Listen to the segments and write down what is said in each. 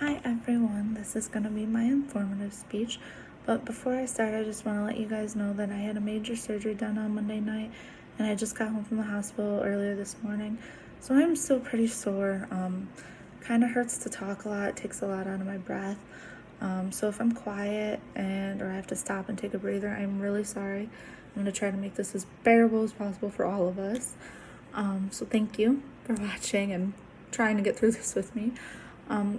Hi everyone, this is going to be my informative speech, but before I start, I just want to let you guys know that I had a major surgery done on Monday night, and I just got home from the hospital earlier this morning, so I'm still pretty sore. Kind of hurts to talk a lot, takes a lot out of my breath, so if I'm quiet or I have to stop and take a breather, I'm really sorry. I'm going to try to make this as bearable as possible for all of us. So thank you for watching and trying to get through this with me.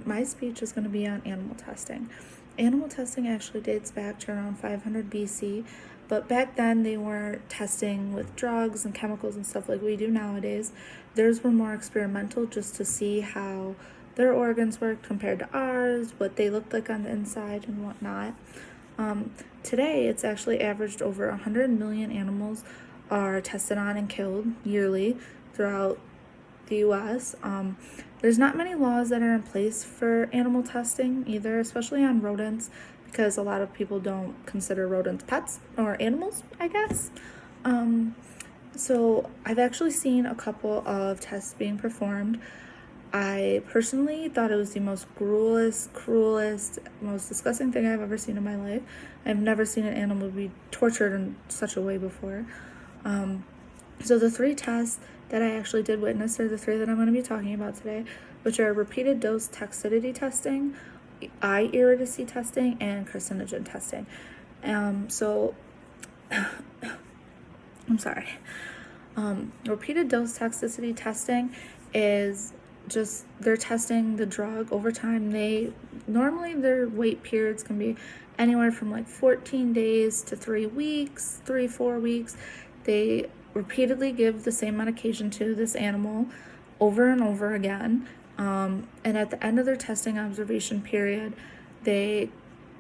My speech is going to be on animal testing. Animal testing actually dates back to around 500 BC, but back then they weren't testing with drugs and chemicals and stuff like we do nowadays. Theirs were more experimental, just to see how their organs worked compared to ours, what they looked like on the inside and whatnot. Today, it's actually averaged over 100 million animals are tested on and killed yearly throughout the US. There's not many laws that are in place for animal testing either, especially on rodents, because a lot of people don't consider rodents pets or animals, I guess. So I've actually seen a couple of tests being performed. I personally thought it was the most cruelest, most disgusting thing I've ever seen in my life. I've never seen an animal be tortured in such a way before. So the three tests that I actually did witness are the three that I'm going to be talking about today, which are repeated dose toxicity testing, eye iridescence testing, and carcinogen testing. So I'm sorry. Repeated dose toxicity testing is just they're testing the drug over time. Normally their wait periods can be anywhere from like 14 days to 4 weeks. They repeatedly give the same medication to this animal over and over again. And at the end of their testing observation period, they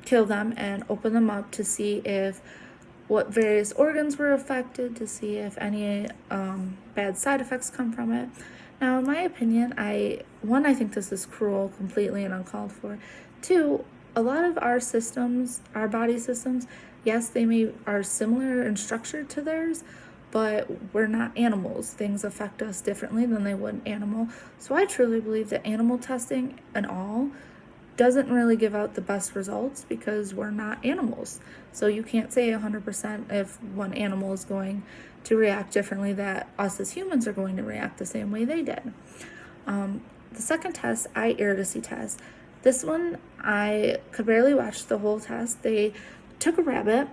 kill them and open them up to see if what various organs were affected, to see if any bad side effects come from it. Now, in my opinion, I think this is cruel completely and uncalled for. Two, a lot of our systems, our body systems, yes, they are similar in structure to theirs, but we're not animals. Things affect us differently than they would an animal. So I truly believe that animal testing and all doesn't really give out the best results because we're not animals. So you can't say 100% if one animal is going to react differently that us as humans are going to react the same way they did. The second test, eye iridescence test. This one, I could barely watch the whole test. They took a rabbit,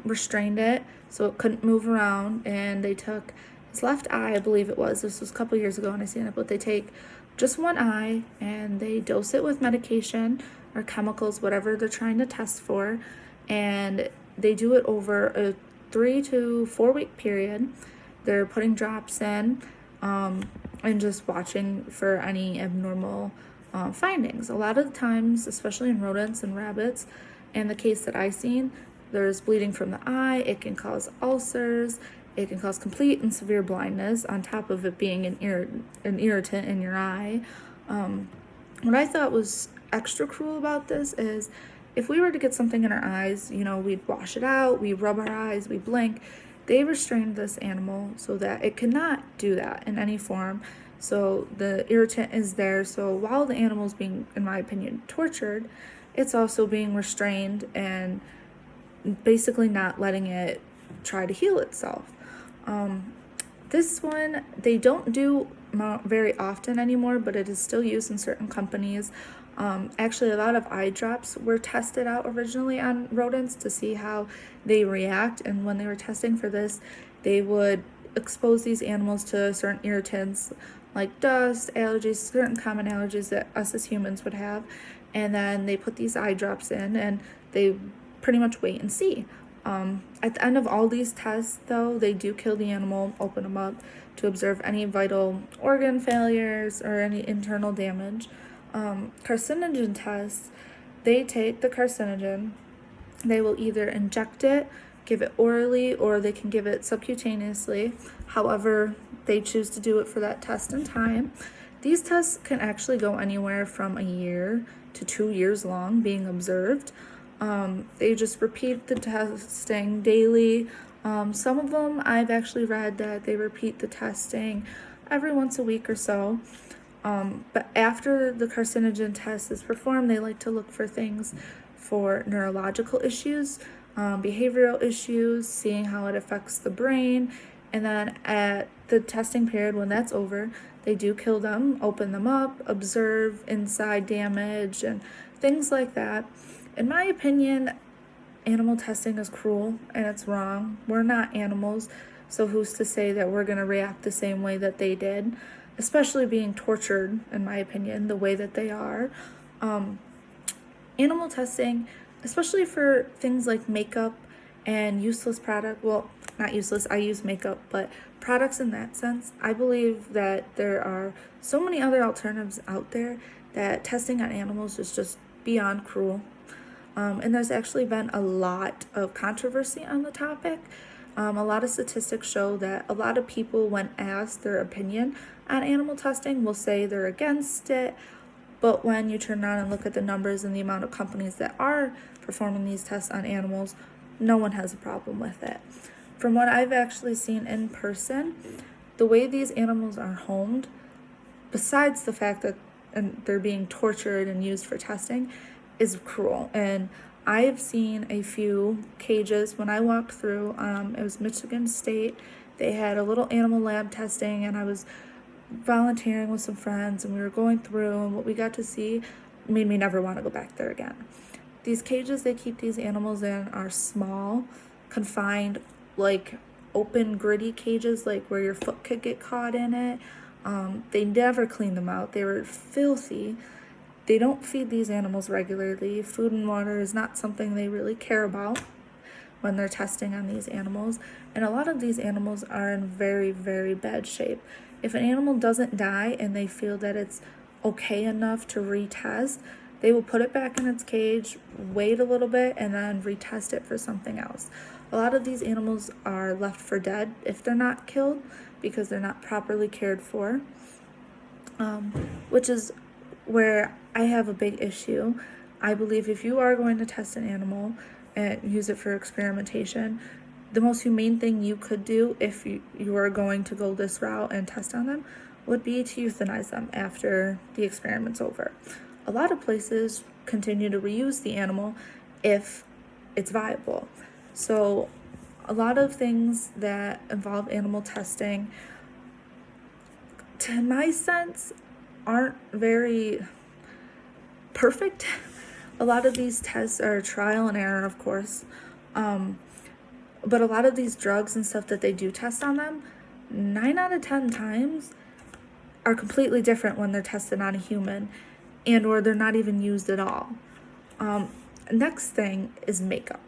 restrained it so it couldn't move around, and they took his left eye, I believe it was. This was a couple years ago when I seen it, but they take just one eye and they dose it with medication or chemicals, whatever they're trying to test for, and they do it over a 3 to 4 week period. They're putting drops in and just watching for any abnormal findings. A lot of the times, especially in rodents and rabbits, in the case that I've seen, there's bleeding from the eye. It can cause ulcers. It can cause complete and severe blindness on top of it being an irritant in your eye. What I thought was extra cruel about this is if we were to get something in our eyes, we'd wash it out, we rub our eyes, we blink. They restrained this animal so that it cannot do that in any form. So the irritant is there. So while the animal is being, in my opinion, tortured, it's also being restrained and basically not letting it try to heal itself. This one, they don't do very often anymore, but it is still used in certain companies. Actually, a lot of eye drops were tested out originally on rodents to see how they react. And when they were testing for this, they would expose these animals to certain irritants like dust, allergies, certain common allergies that us as humans would have. And then they put these eye drops in and they pretty much wait and see. At the end of all these tests, though, they do kill the animal, open them up to observe any vital organ failures or any internal damage. Carcinogen tests, they take the carcinogen, they will either inject it, give it orally, or they can give it subcutaneously. However, they choose to do it for that test and time. These tests can actually go anywhere from a year to 2 years long being observed. They just repeat the testing daily. Some of them I've actually read that they repeat the testing every once a week or so. But after the carcinogen test is performed, they like to look for things for neurological issues, behavioral issues, seeing how it affects the brain. And then at the testing period, when that's over, they do kill them, open them up, observe inside damage, and things like that. In my opinion, animal testing is cruel and it's wrong. We're not animals, so who's to say that we're going to react the same way that they did, especially being tortured, in my opinion, the way that they are. Animal testing, especially for things like makeup and useless product, well, not useless, I use makeup, but products in that sense, I believe that there are so many other alternatives out there that testing on animals is just beyond cruel. And there's actually been a lot of controversy on the topic. A lot of statistics show that a lot of people, when asked their opinion on animal testing, will say they're against it. But when you turn around and look at the numbers and the amount of companies that are performing these tests on animals, no one has a problem with it. From what I've actually seen in person, the way these animals are homed, besides the fact that they're being tortured and used for testing, is cruel. And I've seen a few cages when I walked through. It was Michigan State. They had a little animal lab testing, and I was volunteering with some friends, and we were going through, and what we got to see made me never want to go back there again. These cages they keep these animals in are small, confined, like open, gritty cages, like where your foot could get caught in it. They never cleaned them out. They were filthy. They don't feed these animals regularly. Food and water is not something they really care about when they're testing on these animals. And a lot of these animals are in very, very bad shape. If an animal doesn't die and they feel that it's okay enough to retest, they will put it back in its cage, wait a little bit, and then retest it for something else. A lot of these animals are left for dead if they're not killed because they're not properly cared for, which is where I have a big issue. I believe if you are going to test an animal and use it for experimentation, the most humane thing you could do if you are going to go this route and test on them would be to euthanize them after the experiment's over. A lot of places continue to reuse the animal if it's viable. So a lot of things that involve animal testing, to my sense, aren't very perfect. A lot of these tests are trial and error, of course. But a lot of these drugs and stuff that they do test on them, 9 out of 10 times are completely different when they're tested on a human, and or they're not even used at all. Next thing is makeup.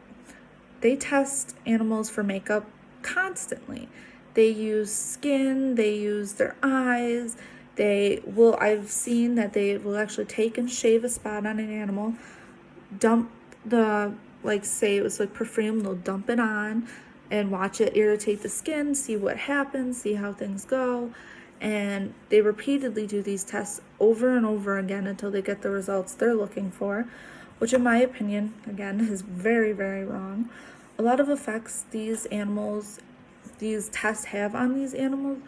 They test animals for makeup constantly. They use skin, they use their eyes. I've seen that they will actually take and shave a spot on an animal, dump the, like say it was like perfume, they'll dump it on and watch it irritate the skin, see what happens, see how things go. And they repeatedly do these tests over and over again until they get the results they're looking for, which in my opinion, again, is very, very wrong. A lot of effects these tests have on these animals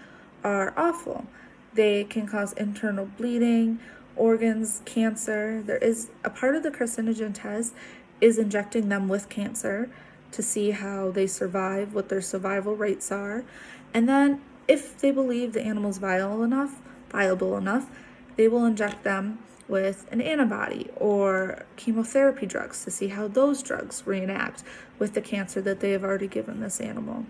are awful. They can cause internal bleeding, organs, cancer. There is a part of the carcinogen test is injecting them with cancer to see how they survive, what their survival rates are. And then if they believe the animal's viable enough, they will inject them with an antibody or chemotherapy drugs to see how those drugs reenact with the cancer that they have already given this animal.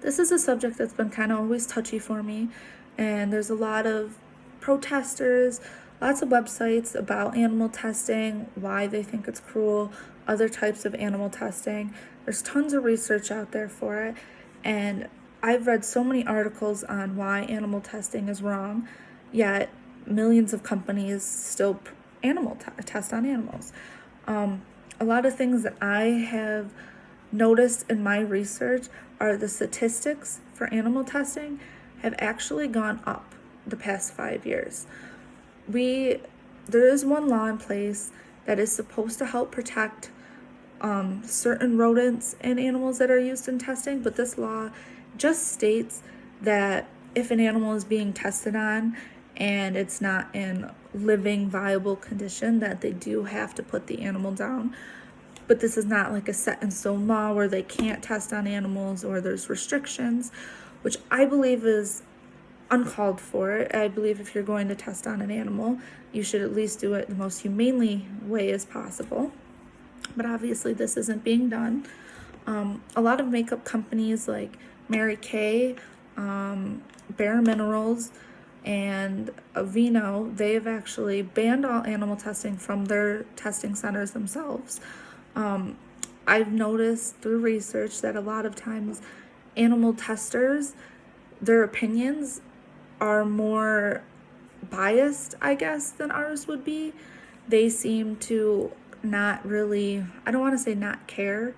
This is a subject that's been kind of always touchy for me, and there's a lot of protesters, lots of websites about animal testing, why they think it's cruel, other types of animal testing. There's tons of research out there for it, and I've read so many articles on why animal testing is wrong, yet millions of companies still test on animals. A lot of things that I have noticed in my research are the statistics for animal testing have actually gone up the past 5 years. There is one law in place that is supposed to help protect certain rodents and animals that are used in testing, but this law just states that if an animal is being tested on and it's not in living viable condition, that they do have to put the animal down. But this is not like a set in stone law where they can't test on animals or there's restrictions, which I believe is uncalled for. I believe if you're going to test on an animal, you should at least do it the most humanely way as possible. But obviously this isn't being done. A lot of makeup companies like Mary Kay, Bare Minerals, and Aveeno, they have actually banned all animal testing from their testing centers themselves. I've noticed through research that a lot of times animal testers, their opinions are more biased, I guess, than ours would be. They seem to not really, I don't want to say not care,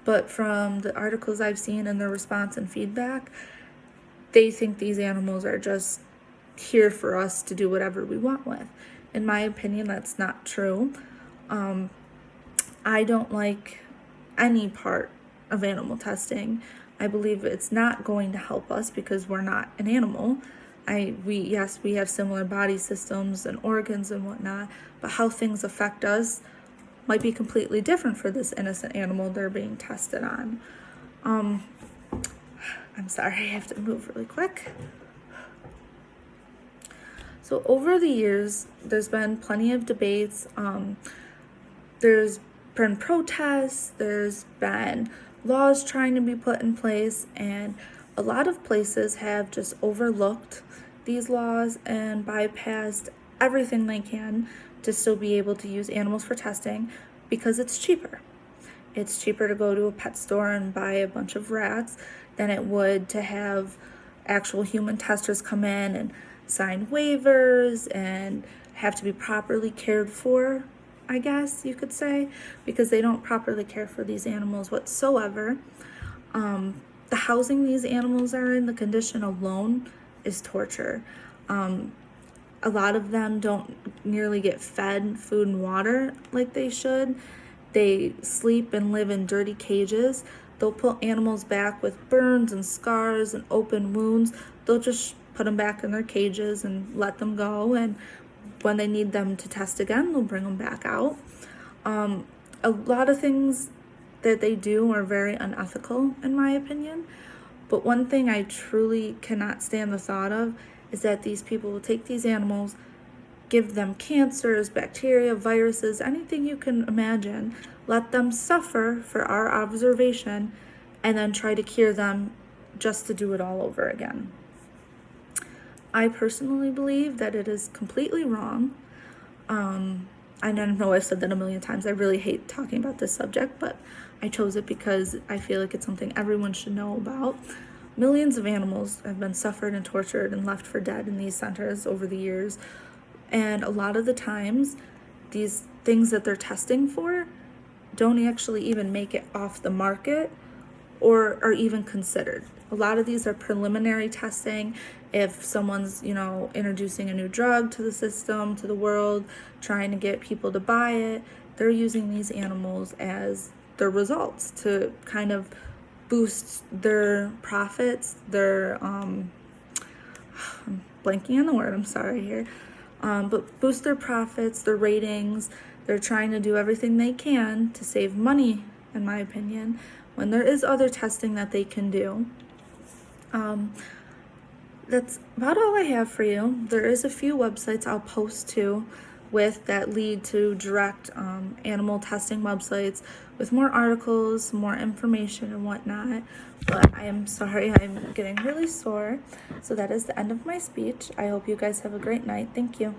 but from the articles I've seen and their response and feedback, they think these animals are just here for us to do whatever we want with. In my opinion, that's not true. I don't like any part of animal testing. I believe it's not going to help us because we're not an animal. We have similar body systems and organs and whatnot, but how things affect us might be completely different for this innocent animal they're being tested on. I'm sorry, I have to move really quick. So over the years, there's been plenty of debates. There's been protests, there's been laws trying to be put in place, and a lot of places have just overlooked these laws and bypassed everything they can to still be able to use animals for testing because it's cheaper. It's cheaper to go to a pet store and buy a bunch of rats than it would to have actual human testers come in and sign waivers and have to be properly cared for, I guess you could say, because they don't properly care for these animals whatsoever. The housing these animals are in, the condition alone is torture. A lot of them don't nearly get fed food and water like they should. They sleep and live in dirty cages. They'll put animals back with burns and scars and open wounds. They'll just put them back in their cages and let them go. And when they need them to test again, they'll bring them back out. A lot of things that they do are very unethical, in my opinion. But one thing I truly cannot stand the thought of is that these people will take these animals, give them cancers, bacteria, viruses, anything you can imagine, let them suffer for our observation, and then try to cure them just to do it all over again. I personally believe that it is completely wrong. I know I've said that a million times. I really hate talking about this subject, but I chose it because I feel like it's something everyone should know about. Millions of animals have been suffered and tortured and left for dead in these centers over the years. And a lot of the times, these things that they're testing for don't actually even make it off the market or are even considered. A lot of these are preliminary testing. If someone's, introducing a new drug to the system, to the world, trying to get people to buy it, they're using these animals as their results to kind of boost their profits, I'm blanking on the word, I'm sorry here. But boost their profits, their ratings. They're trying to do everything they can to save money, in my opinion, when there is other testing that they can do. That's about all I have for you. There is a few websites I'll post to that lead to direct animal testing websites with more articles, more information and whatnot. But I am sorry, I'm getting really sore. So that is the end of my speech. I hope you guys have a great night. Thank you.